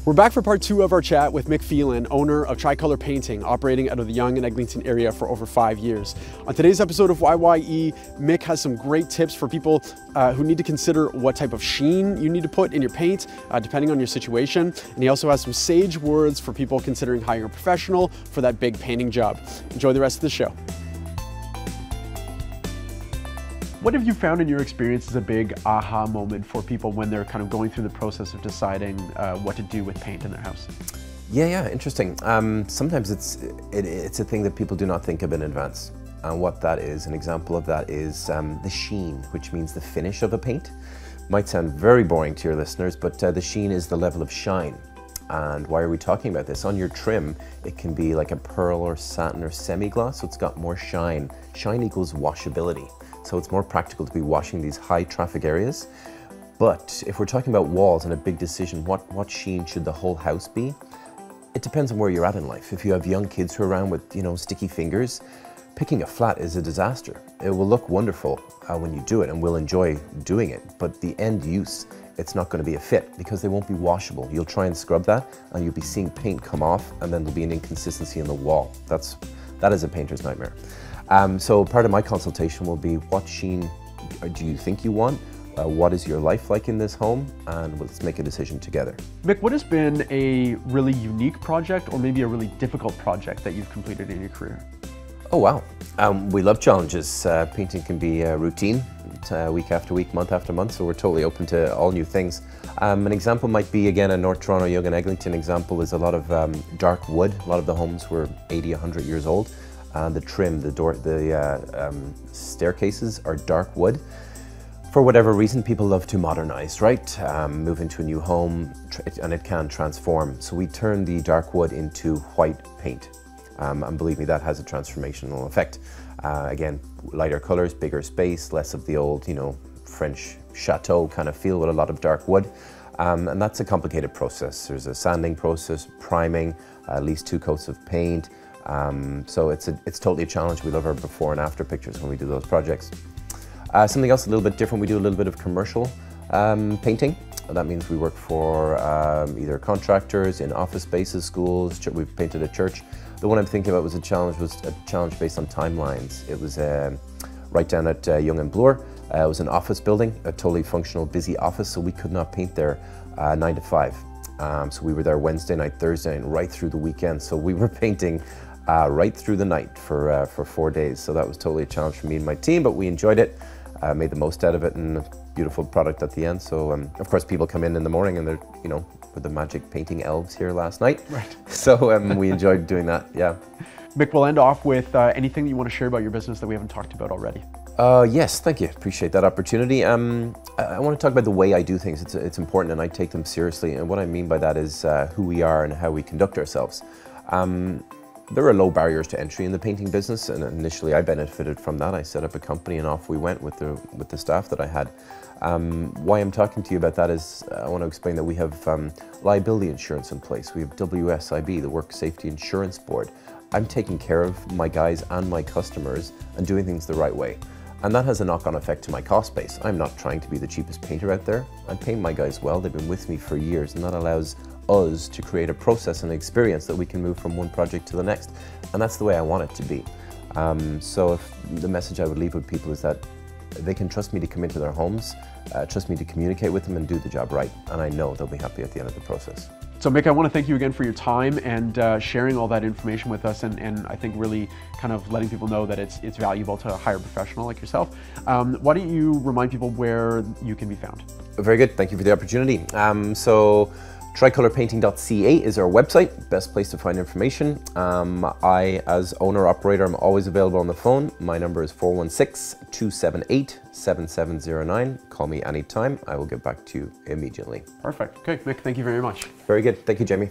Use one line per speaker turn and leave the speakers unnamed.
We're back for part 2 of our chat with Mick Phelan, owner of TriColour Painting, operating out of the Yonge and Eglinton area for over 5 years. On today's episode of YYE, Mick has some great tips for people who need to consider what type of sheen you need to put in your paint, depending on your situation. And he also has some sage words for people considering hiring a professional for that big painting job. Enjoy the rest of the show. What have you found in your experience is a big aha moment for people when they're kind of going through the process of deciding what to do with paint in their house?
Yeah, interesting. Sometimes it's a thing that people do not think of in advance. And what that is, an example of that is the sheen, which means the finish of a paint. Might sound very boring to your listeners, but the sheen is the level of shine. And why are we talking about this? On your trim, it can be like a pearl or satin or semi-gloss, so it's got more shine. Shine equals washability. So it's more practical to be washing these high traffic areas. But if we're talking about walls and a big decision, what sheen should the whole house be? It depends on where you're at in life. If you have young kids who are around with, sticky fingers, picking a flat is a disaster. It will look wonderful when you do it and we'll enjoy doing it. But the end use, it's not going to be a fit because they won't be washable. You'll try and scrub that and you'll be seeing paint come off and then there'll be an inconsistency in the wall. That is a painter's nightmare. So part of my consultation will be, what sheen do you think you want? What is your life like in this home? And let's make a decision together.
Mick, what has been a really unique project or maybe a really difficult project that you've completed in your career?
Oh wow, we love challenges. Painting can be routine, week after week, month after month, so we're totally open to all new things. An example might be, again, a North Toronto Yonge and Eglinton example is a lot of dark wood. A lot of the homes were 80, 100 years old. The trim, the staircases are dark wood. For whatever reason, people love to modernize, right? Move into a new home, and it can transform. So we turn the dark wood into white paint. And believe me, that has a transformational effect. Again, lighter colors, bigger space, less of the old, French chateau kind of feel with a lot of dark wood. And that's a complicated process. There's a sanding process, priming, at least 2 coats of paint. So it's totally a challenge. We love our before and after pictures when we do those projects. Something else a little bit different, we do a little bit of commercial painting. That means we work for either contractors, in office spaces, schools. We've painted a church. The one I'm thinking about was a challenge based on timelines. It was right down at Yonge and Bloor. It was an office building, a totally functional, busy office, so we could not paint there 9 to 5. So we were there Wednesday night, Thursday, and right through the weekend. So we were painting right through the night for 4 days. So that was totally a challenge for me and my team, but we enjoyed it, made the most out of it, and a beautiful product at the end. So of course people come in the morning and they're, with the magic painting elves here last night. Right. So we enjoyed doing that, yeah.
Mick, we'll end off with anything that you want to share about your business that we haven't talked about already.
Yes, thank you. Appreciate that opportunity. I want to talk about the way I do things. It's important and I take them seriously. And what I mean by that is who we are and how we conduct ourselves. There are low barriers to entry in the painting business, and initially I benefited from that. I set up a company and off we went with the staff that I had. Why I'm talking to you about that is I want to explain that we have liability insurance in place. We have WSIB, the Work Safety Insurance Board. I'm taking care of my guys and my customers and doing things the right way. And that has a knock-on effect to my cost base. I'm not trying to be the cheapest painter out there. I'm paying my guys well. They've been with me for years, and that allows us to create a process and experience that we can move from one project to the next. And that's the way I want it to be. So the message I would leave with people is that they can trust me to come into their homes, trust me to communicate with them and do the job right. And I know they'll be happy at the end of the process.
So Mick, I want to thank you again for your time and sharing all that information with us, and I think really kind of letting people know that it's valuable to hire a professional like yourself. Why don't you remind people where you can be found?
Very good, thank you for the opportunity. So TriColourPainting.ca is our website, best place to find information. I, as owner-operator, I'm always available on the phone. My number is 416-278-7709. Call me anytime. I will get back to you immediately.
Perfect. Okay, Mick, thank you very much.
Very good. Thank you, Jamie.